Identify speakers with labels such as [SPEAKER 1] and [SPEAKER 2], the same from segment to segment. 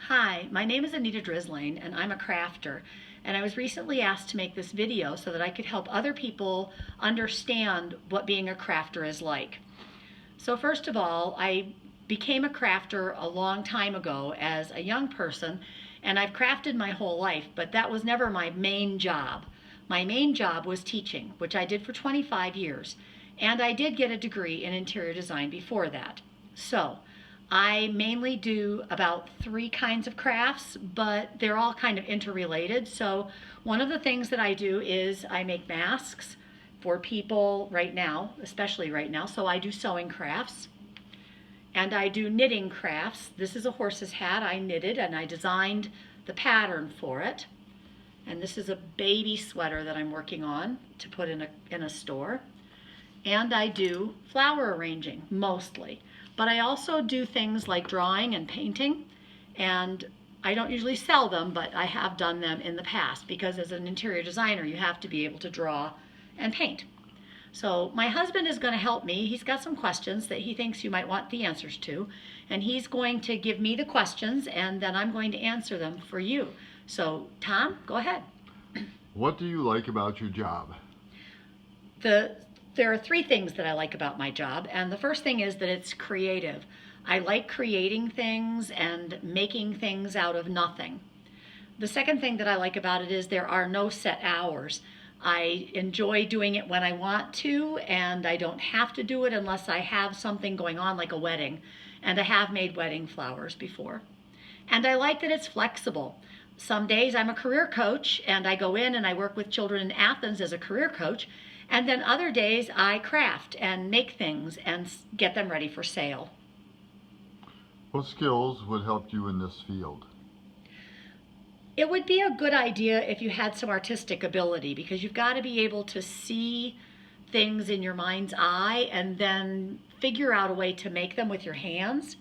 [SPEAKER 1] Hi, my name is Anita Drizzling and I'm a crafter, and I was recently asked to make this video so that I could help other people understand what being a crafter is like. So first of all, I became a crafter a long time ago as a young person, and I've crafted my whole life, but that was never my main job. My main job was teaching, which I did for 25 years, and I did get a degree in interior design before that. So I mainly do about 3 kinds of crafts, but they're all kind of interrelated. So one of the things that I do is I make masks for people right now, especially right now. So I do sewing crafts and I do knitting crafts. This is a horse's hat I knitted and I designed the pattern for it. And this is a baby sweater that I'm working on to put in a store. And I do flower arranging mostly. But I also do things like drawing and painting, and I don't usually sell them, but I have done them in the past because as an interior designer, you have to be able to draw and paint. So my husband is going to help me. He's got some questions that he thinks you might want the answers to, and he's going to give me the questions, and then I'm going to answer them for you. So Tom, go ahead.
[SPEAKER 2] What do you like about your job?
[SPEAKER 1] There are 3 things that I like about my job, and the first thing is that it's creative. I like creating things and making things out of nothing. The second thing that I like about it is there are no set hours. I enjoy doing it when I want to, and I don't have to do it unless I have something going on like a wedding, and I have made wedding flowers before. And I like that it's flexible. Some days I'm a career coach, and I go in and I work with children in Athens as a career coach, and then other days I craft and make things and get them ready for sale.
[SPEAKER 2] What skills would help you in this field?
[SPEAKER 1] It would be a good idea if you had some artistic ability, because you've got to be able to see things in your mind's eye and then figure out a way to make them with your hands.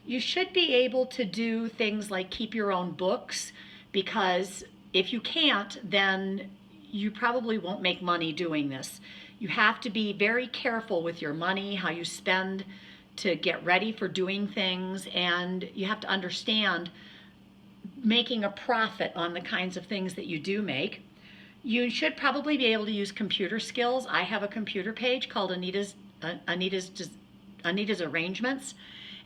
[SPEAKER 1] You should be able to do things like keep your own books, because if you can't, then you probably won't make money doing this. You have to be very careful with your money, how you spend to get ready for doing things, and you have to understand making a profit on the kinds of things that you do make. You should probably be able to use computer skills. I have a computer page called Anita's Arrangements.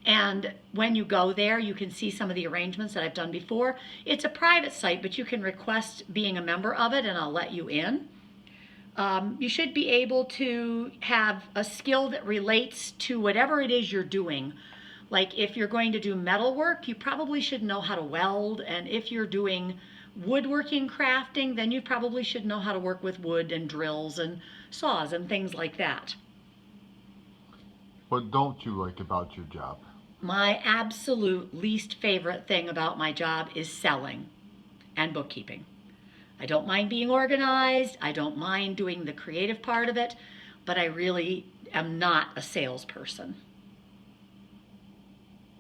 [SPEAKER 1] And when you go there, you can see some of the arrangements that I've done before. It's a private site, but you can request being a member of it and I'll let you in. You should be able to have a skill that relates to whatever it is you're doing. Like if you're going to do metal work, you probably should know how to weld. And if you're doing woodworking crafting, then you probably should know how to work with wood and drills and saws and things like that.
[SPEAKER 2] What don't you like about your job?
[SPEAKER 1] My absolute least favorite thing about my job is selling and bookkeeping. I don't mind being organized. I don't mind doing the creative part of it, but I really am not a salesperson.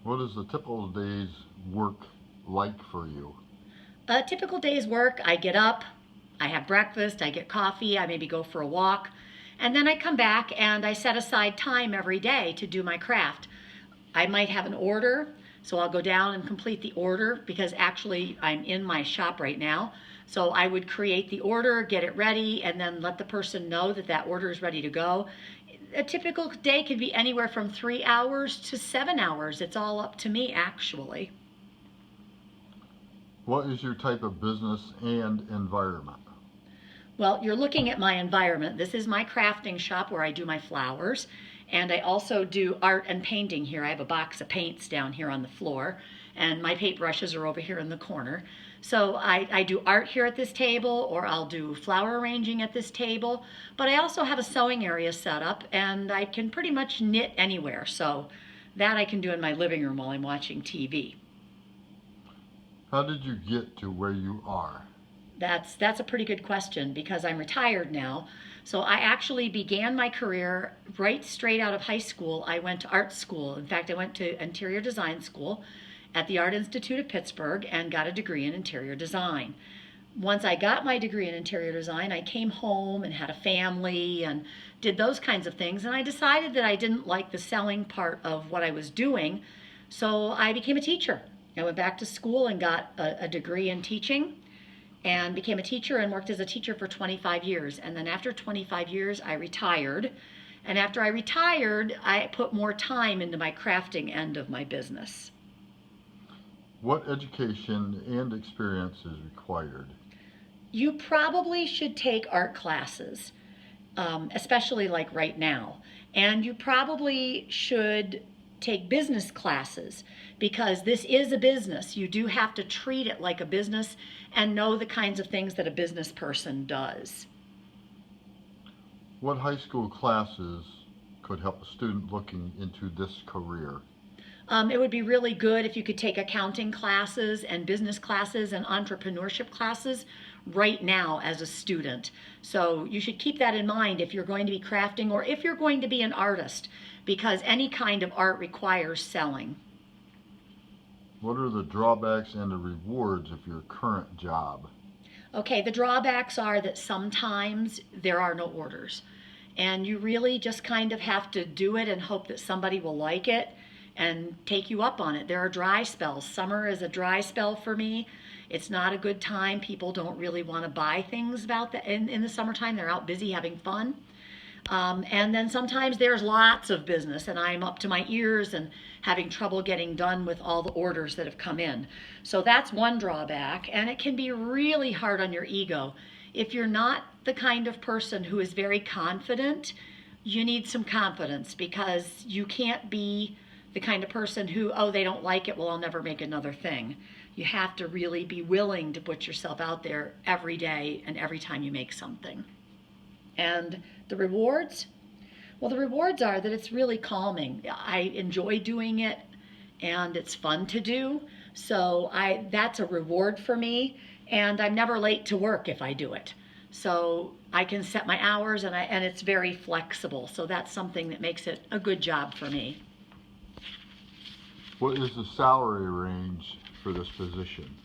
[SPEAKER 2] What is the typical day's work like for you?
[SPEAKER 1] A typical day's work, I get up, I have breakfast, I get coffee, I maybe go for a walk, and then I come back and I set aside time every day to do my craft. I might have an order, so I'll go down and complete the order, because actually I'm in my shop right now. So I would create the order, get it ready, and then let the person know that that order is ready to go. A typical day could be anywhere from 3 hours to 7 hours. It's all up to me, actually.
[SPEAKER 2] What is your type of business and environment?
[SPEAKER 1] Well, you're looking at my environment. This is my crafting shop where I do my flowers. And I also do art and painting here. I have a box of paints down here on the floor, and my paintbrushes are over here in the corner. So I do art here at this table, or I'll do flower arranging at this table. But I also have a sewing area set up, and I can pretty much knit anywhere. So that I can do in my living room while I'm watching TV.
[SPEAKER 2] How did you get to where you are?
[SPEAKER 1] That's a pretty good question, because I'm retired now. So I actually began my career right straight out of high school. I went to art school. In fact, I went to interior design school at the Art Institute of Pittsburgh and got a degree in interior design. Once I got my degree in interior design, I came home and had a family and did those kinds of things. And I decided that I didn't like the selling part of what I was doing, so I became a teacher. I went back to school and got a degree in teaching and became a teacher and worked as a teacher for 25 years. And then after 25 years, I retired. And after I retired, I put more time into my crafting end of my business.
[SPEAKER 2] What education and experience is required?
[SPEAKER 1] You probably should take art classes, especially like right now. And you probably should take business classes because this is a business. You do have to treat it like a business and know the kinds of things that a business person does.
[SPEAKER 2] What high school classes could help a student looking into this career?
[SPEAKER 1] It would be really good if you could take accounting classes and business classes and entrepreneurship classes right now as a student. So you should keep that in mind if you're going to be crafting or if you're going to be an artist, because any kind of art requires selling.
[SPEAKER 2] What are the drawbacks and the rewards of your current job?
[SPEAKER 1] Okay, the drawbacks are that sometimes there are no orders. And you really just kind of have to do it and hope that somebody will like it and take you up on it. There are dry spells. Summer is a dry spell for me. It's not a good time. People don't really want to buy things about in the summertime. They're out busy having fun. And then sometimes there's lots of business and I'm up to my ears and having trouble getting done with all the orders that have come in. So that's one drawback, and it can be really hard on your ego. If you're not the kind of person who is very confident, you need some confidence, because you can't be the kind of person who, oh, they don't like it, well, I'll never make another thing. You have to really be willing to put yourself out there every day and every time you make something. And the rewards? Well, the rewards are that it's really calming. I enjoy doing it and it's fun to do. So that's a reward for me, and I'm never late to work if I do it. So I can set my hours and it's very flexible. So that's something that makes it a good job for me.
[SPEAKER 2] What is the salary range for this position?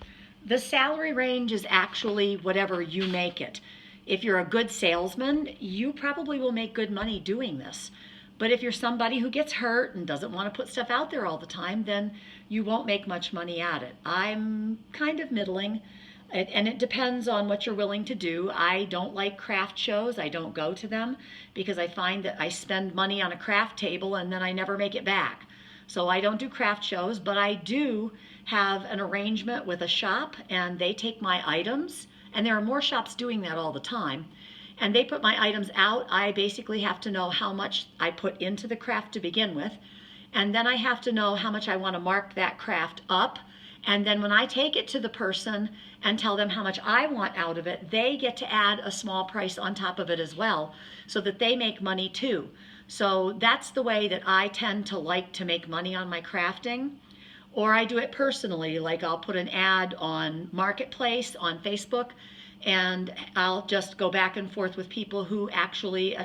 [SPEAKER 1] The salary range is actually whatever you make it. If you're a good salesman, you probably will make good money doing this. But if you're somebody who gets hurt and doesn't want to put stuff out there all the time, then you won't make much money at it. I'm kind of middling, and it depends on what you're willing to do. I don't like craft shows. I don't go to them because I find that I spend money on a craft table and then I never make it back. So I don't do craft shows, but I do have an arrangement with a shop, and they take my items, and there are more shops doing that all the time, and they put my items out. I basically have to know how much I put into the craft to begin with, and then I have to know how much I want to mark that craft up, and then when I take it to the person and tell them how much I want out of it, they get to add a small price on top of it as well, so that they make money too. So that's the way that I tend to like to make money on my crafting. Or I do it personally, like I'll put an ad on Marketplace on Facebook, and I'll just go back and forth with people who actually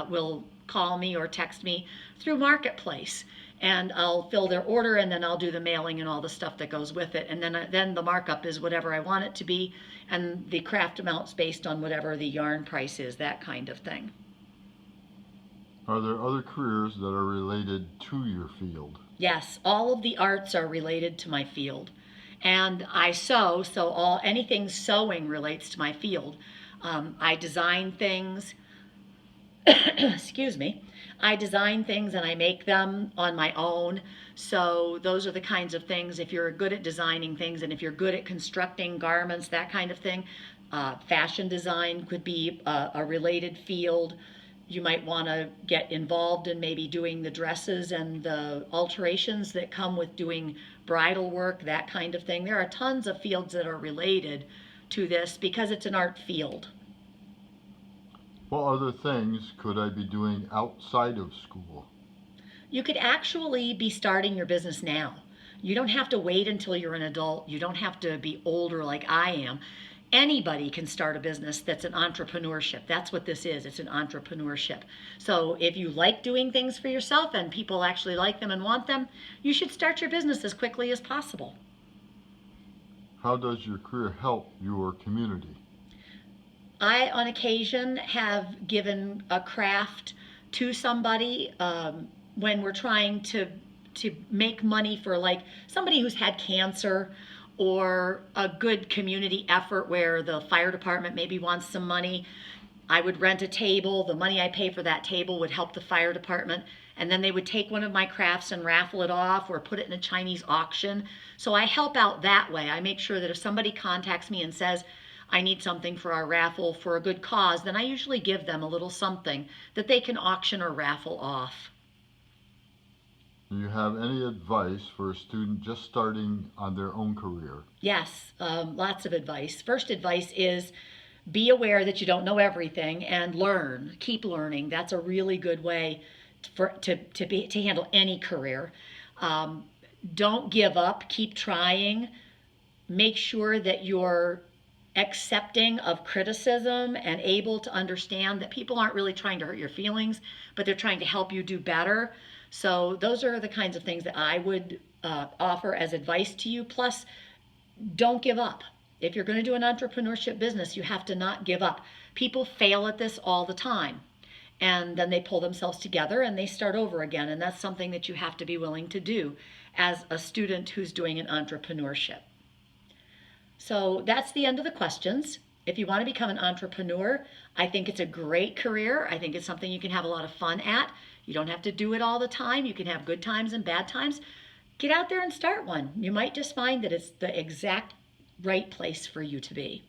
[SPEAKER 1] will call me or text me through Marketplace. And I'll fill their order, and then I'll do the mailing and all the stuff that goes with it. And then the markup is whatever I want it to be, and the craft amount's based on whatever the yarn price is, that kind of thing.
[SPEAKER 2] Are there other careers that are related to your field?
[SPEAKER 1] Yes, all of the arts are related to my field. And I sew, so anything sewing relates to my field. I design things, excuse me, I design things and I make them on my own. So those are the kinds of things, if you're good at designing things and if you're good at constructing garments, that kind of thing, fashion design could be a related field. You might want to get involved in maybe doing the dresses and the alterations that come with doing bridal work, that kind of thing. There are tons of fields that are related to this because it's an art field.
[SPEAKER 2] What other things could I be doing outside of school?
[SPEAKER 1] You could actually be starting your business now. You don't have to wait until you're an adult. You don't have to be older like I am. Anybody can start a business that's an entrepreneurship. That's what this is. It's an entrepreneurship. So if you like doing things for yourself and people actually like them and want them, you should start your business as quickly as possible.
[SPEAKER 2] How does your career help your community?
[SPEAKER 1] I, on occasion, have given a craft to somebody when we're trying to to make money for like somebody who's had cancer, or a good community effort where the fire department maybe wants some money. I would rent a table. The money I pay for that table would help the fire department. And then they would take one of my crafts and raffle it off or put it in a Chinese auction. So I help out that way. I make sure that if somebody contacts me and says, I need something for our raffle for a good cause, then I usually give them a little something that they can auction or raffle off.
[SPEAKER 2] Do you have any advice for a student just starting on their own career?
[SPEAKER 1] Yes, lots of advice. First advice is be aware that you don't know everything and learn. Keep learning. That's a really good way to handle any career. Don't give up. Keep trying. Make sure that you're accepting of criticism and able to understand that people aren't really trying to hurt your feelings, but they're trying to help you do better. So those are the kinds of things that I would offer as advice to you. Plus, don't give up. If you're going to do an entrepreneurship business, you have to not give up. People fail at this all the time, and then they pull themselves together and they start over again. And that's something that you have to be willing to do as a student who's doing an entrepreneurship. So that's the end of the questions. If you want to become an entrepreneur, I think it's a great career. I think it's something you can have a lot of fun at. You don't have to do it all the time. You can have good times and bad times. Get out there and start one. You might just find that it's the exact right place for you to be.